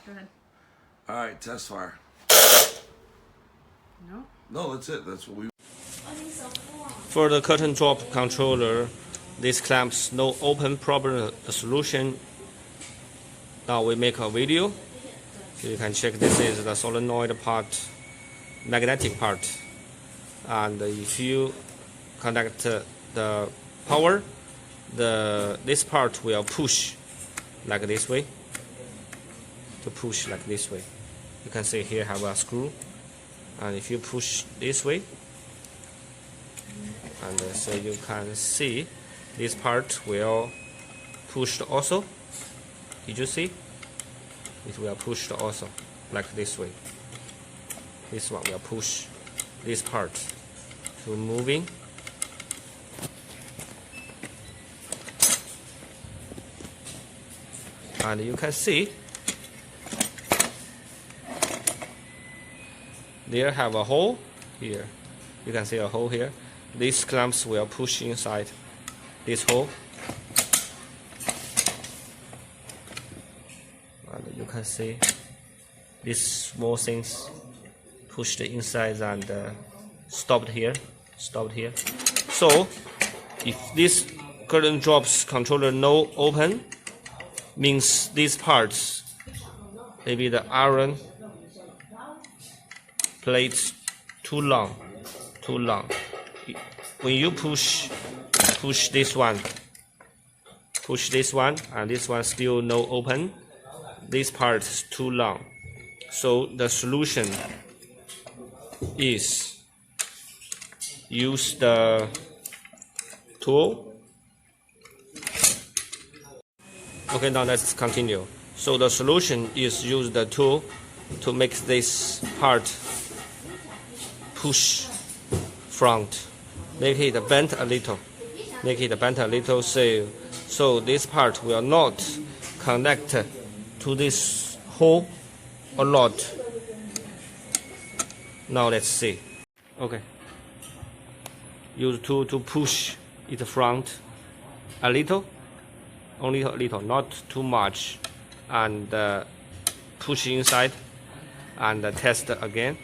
Go ahead. All right, test fire. No. No, that's it. That's what we. For the curtain drop controller, these clamps no open problem solution. Now we make a video, so you can check. This is the solenoid part, magnetic part, and if you connect the power, this part will push like this way. To push like this way, you can see here have a screw, and if you push this way, and so you can see this part will push also. Did you see? It will push also like this way. This one will push this part to moving. And you can see there have a hole here. You can see a hole here. These clamps will push inside this hole. And you can see these small things pushed inside and stopped here. So if this curtain drops controller no open, means these parts, maybe the iron plate too long. When you push this one, and this one still no open, this part is too long. So the solution is use the tool. Okay, now let's continue. So the solution is use the tool to make this part push front, make it bent a little, so this part will not connect to this hole a lot. Now let's see. Okay, use tool to push it front a little, only a little, not too much, and push inside and test again.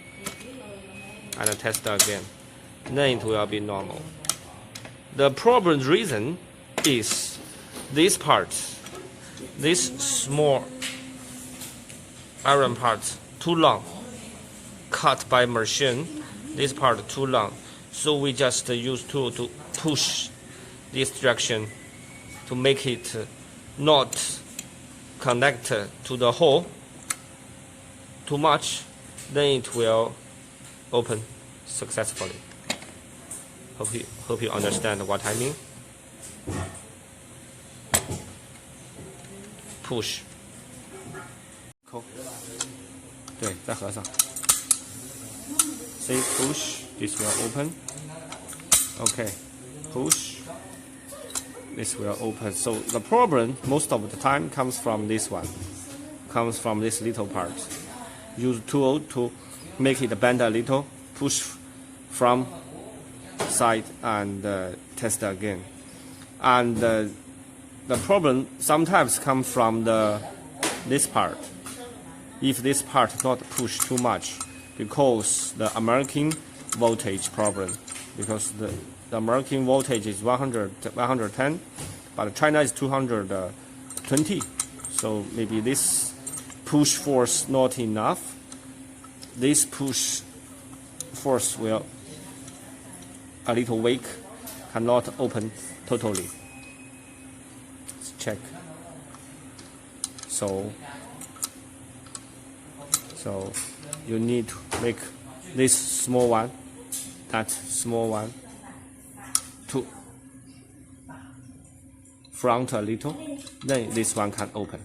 Then it will be normal. The problem reason is this part, this small iron part too long, cut by machine. This part too long, so we just use tool to push this direction to make it not connect to the hole too much. Then it will open successfully. Hope you understand what I mean. Push. 扣。对，再合上。See, push. This will open. Okay, push. This will open. So the problem most of the time comes from this one. Comes from this little part. Use tool to make it bend a little, push from side and test again. And the problem sometimes comes from this part. If this part not push too much, because the American voltage problem, because the American voltage is 110, but China is 220. So maybe this push force not enough. This push force will a little weak, cannot open totally. Let's check. So you need to make this small one, that small one, to front a little, then this one can open.